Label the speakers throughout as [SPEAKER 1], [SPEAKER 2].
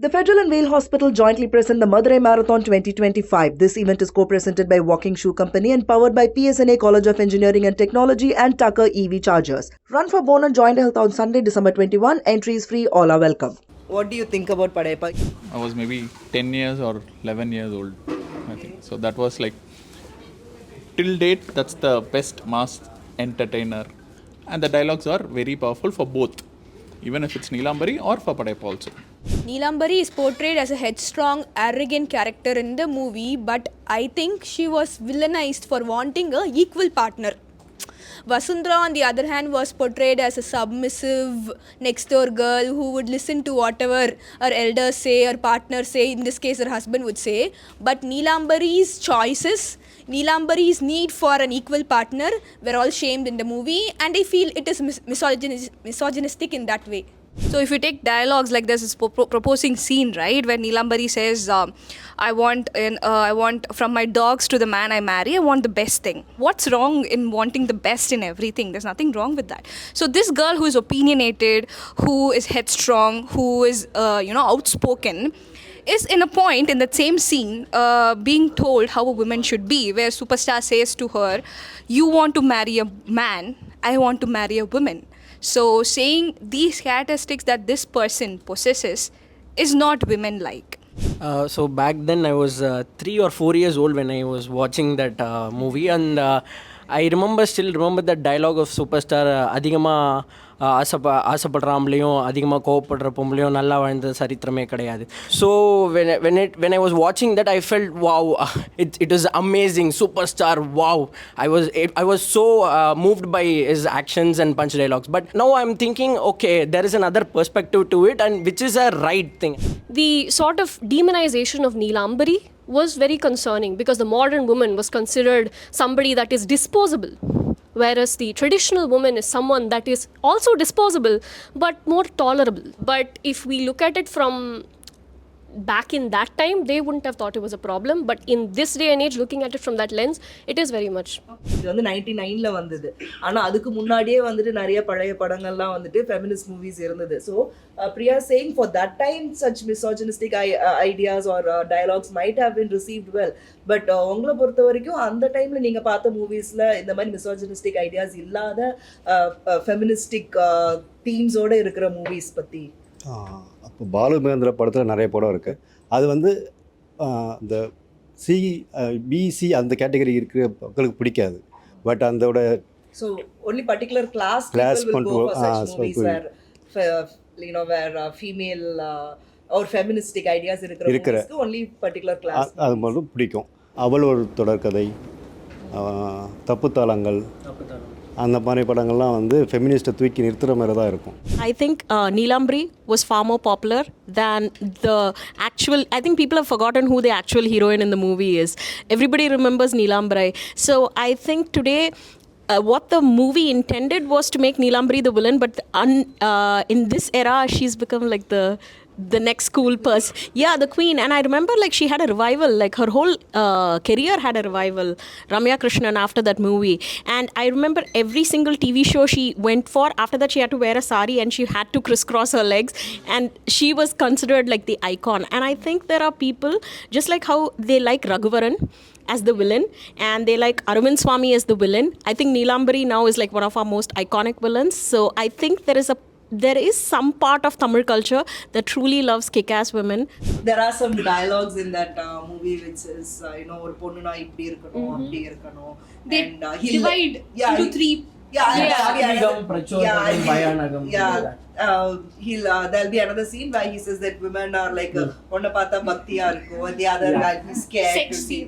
[SPEAKER 1] The Federal and Vale Hospital jointly present the Madurai Marathon 2025. This event is co-presented by Walking Shoe Company and powered by PSNA College of Engineering and Technology and Tucker EV Chargers. Run for Bone and Joint Health on Sunday, December 21. Entry is free. All are welcome. What do you think about Padayappa?
[SPEAKER 2] I was maybe 10 years or 11 years old, I think. So that was like, till date, that's the best mass entertainer. And the dialogues are very powerful for both, even if it's Neelambari or for Padayappa also.
[SPEAKER 3] Neelambari is portrayed as a headstrong, arrogant character in the movie, but I think she was villainized for wanting a equal partner. Vasundhara, on the other hand, was portrayed as a submissive next-door girl who would listen to whatever her elders say, her partner say, in this case her husband would say. But Neelambari's choices, Neelambari's need for an equal partner were all shamed in the movie, and I feel it is misogynistic in that way.
[SPEAKER 4] So if you take dialogues like this, it's proposing scene, right, where Neelambari says, I want from my dogs to the man I marry, I want the best thing. What's wrong in wanting the best in everything? There's nothing wrong with that. So this girl who is opinionated, who is headstrong, who is outspoken, is in a point in that same scene being told how a woman should be, where Superstar says to her, you want to marry a man, I want to marry a woman. So saying these characteristics that this person possesses is not women-like.
[SPEAKER 5] So back then I was 3 or 4 years old when I was watching that movie, and I still remember that dialogue of Superstar, அதிகமா ஆசைப்படுற ஆம்பளையும் அதிகமாக கோவப்படுற பொம்பளையும் நல்லா வாழ்ந்த சரித்திரமே கிடையாது. So when I was watching that, I felt wow, it was amazing. Superstar, wow. I was so moved by his actions and punch dialogues. But now I'm thinking, okay, there is another perspective to it, and which is a right thing.
[SPEAKER 6] The sort of demonization of Neelambari was very concerning because the modern woman was considered somebody that is disposable, whereas the traditional woman is someone that is also disposable but more tolerable. But if we look at it from back in that time, they wouldn't have thought it was a problem, but in this day and age, looking at it from that lens, it is very much.
[SPEAKER 1] இது வந்து 99ல வந்தது. ஆனா அதுக்கு முன்னாடியே வந்துட்டு நிறைய பழைய படங்கள்லாம் வந்துட்டு ஃபெமினிஸ்ட் மூவிஸ் இருந்தது. So Priya saying for that time such misogynistic ideas or dialogues might have been received well, but உங்களை பொறுத்த வரைக்கும் அந்த டைம்ல நீங்க பார்த்த மூவிஸ்ல இந்த மாதிரி misogynistic ideas இல்லாத ஃபெமினிஸ்டிக் தீம்ஸோட இருக்கிற மூவிஸ் பத்தி.
[SPEAKER 7] அப்போ பாலு மகேந்திர படத்தில் நிறைய படம் இருக்குது. அது வந்து இந்த பிசி அந்த கேட்டகரி இருக்கிற மக்களுக்கு பிடிக்காது. பட் அதோட
[SPEAKER 1] so only particular class where female or feministic ideas இருக்கிற ஒன்லி பர்டிகுலர் கிளாஸ்
[SPEAKER 7] அது மட்டும் பிடிக்கும். அவள் ஒரு தொடர்கதை, தப்புத்தாளங்கள், அந்த மாதிரி படங்கள்லாம் வந்து ஃபெமினிஸ்ட்டை தூக்கி நிறுத்துகிற மாதிரி தான் இருக்கும்.
[SPEAKER 8] I think Neelambari was far more popular than the actual. I think people have forgotten who the actual heroine in the movie is. Everybody remembers Neelambari. So I think today what the movie intended was to make Neelambari the villain, but in this era she's become like the next cool person. Yeah, the queen. And I remember like she had a revival, like her whole career had a revival, Ramya Krishnan, after that movie. And I remember every single TV show she went for, after that she had to wear a sari and she had to crisscross her legs, and she was considered like the icon. And I think there are people, just like how they like Raghuvaran as the villain and they like Aravind Swamy as the villain, I think Neelambari now is like one of our most iconic villains. So I think there is some part of Tamil culture that truly loves kick-ass women.
[SPEAKER 1] There are some dialogues in that movie which is ஒரு பொண்ணுனா இப்படி இருக்கணும் அப்படி இருக்கணும், and he'll
[SPEAKER 3] divide into three.
[SPEAKER 1] There'll be another scene where he says that women are like ஒன்ன பார்த்தா பக்தியா இருக்கும், the other guy is scared
[SPEAKER 3] Sexy.
[SPEAKER 1] to see.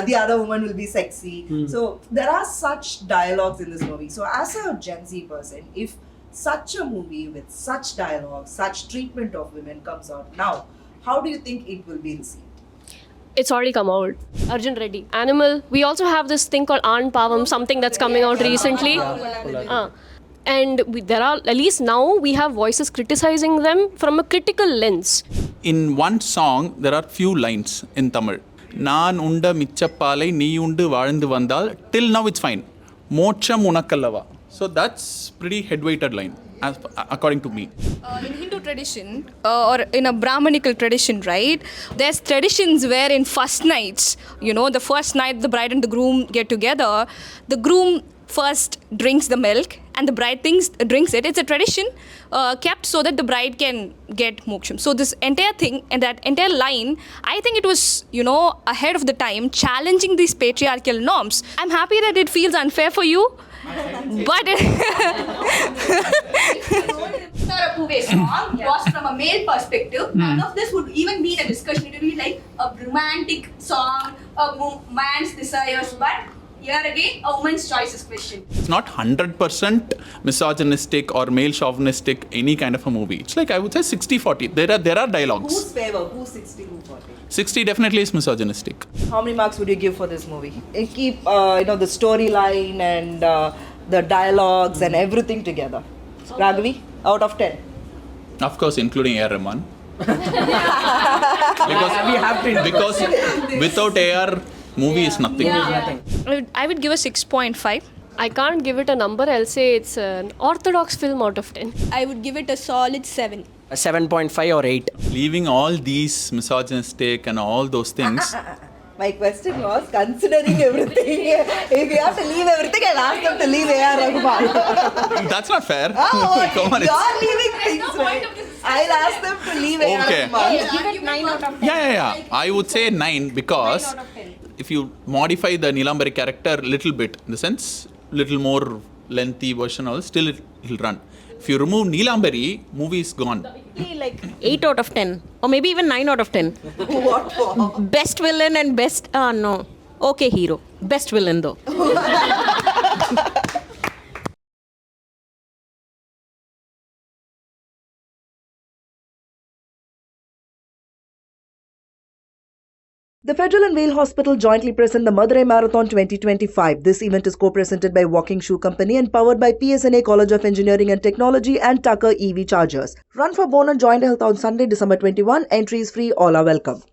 [SPEAKER 1] The other woman will be sexy. So there are such dialogues in this movie. So as a Gen Z person, if such a movie with such dialogue, such treatment of women comes out now, how do you think it will be received?
[SPEAKER 6] It's already come out. Arjun Reddy, Animal. We also have this thing called Aan Pavam, something that's coming out recently. And there are, at least now, we have voices criticizing them from a critical lens.
[SPEAKER 2] In one song, there are few lines in Tamil. நான் உண்ட மிச்சப்பாலை நீ உண்டு வாழ்ந்து வந்தால், till now it's fine. மோட்சம் உனக்கல்லவா. So that's pretty head-weighted line, according to me.
[SPEAKER 4] In Hindu tradition or in a Brahmanical tradition, right, there's traditions where in first nights, the first night the bride and the groom get together, the groom first drinks the milk and the bride drinks it. It's a tradition kept so that the bride can get moksham. So this entire thing and that entire line, I think it was, ahead of the time, challenging these patriarchal norms. I'm happy that it feels unfair for you. But
[SPEAKER 3] Puve's song was from a male perspective. None of this would even be a discussion. It would be like a romantic song, a man's desires. But here again, a woman's choice is questioned.
[SPEAKER 2] It's not 100% misogynistic or male chauvinistic, any kind of a movie. It's like, I would say 60-40. There are dialogues.
[SPEAKER 1] Whose favor? Who's 60, who's 40?
[SPEAKER 2] 60 definitely is misogynistic.
[SPEAKER 1] How many marks would you give for this movie? And keep, the storyline and the dialogues and everything together. Raghavi, out of 10.
[SPEAKER 2] Of course, including A.R. Rahman. because without A.R., movie is nothing.
[SPEAKER 4] I would give a 6.5.
[SPEAKER 6] I can't give it a number. I'll say it's an orthodox film out of 10.
[SPEAKER 3] I would give it a solid 7.
[SPEAKER 5] A 7.5 or 8.
[SPEAKER 2] Leaving all these misogynistic and all those things.
[SPEAKER 1] My question was, considering everything, if you have to leave everything, I'll ask them to leave A.R. Rahman.
[SPEAKER 2] That's not fair.
[SPEAKER 1] Oh,
[SPEAKER 2] Come on,
[SPEAKER 1] you're leaving things, right? I'll ask them to leave A.R.
[SPEAKER 2] Okay.
[SPEAKER 1] Rahman.
[SPEAKER 3] Give it 9 out of 10.
[SPEAKER 2] Yeah. I would say 9 because if you modify the Neelambari character a little bit, in the sense, little more lengthy version, still it'll run. If you remove Neelambari, movie is gone.
[SPEAKER 8] Like 8 out of 10 or maybe even 9 out of 10.
[SPEAKER 1] What for?
[SPEAKER 8] Best villain and best no. Okay, hero. Best villain though.
[SPEAKER 1] The Federal and Vale Hospital jointly present the Madurai Marathon 2025. This event is co-presented by Walking Shoe Company and powered by PSNA College of Engineering and Technology and Tucker EV Chargers. Run for Bone and Joint Health on Sunday, December 21. Entry is free. All are welcome.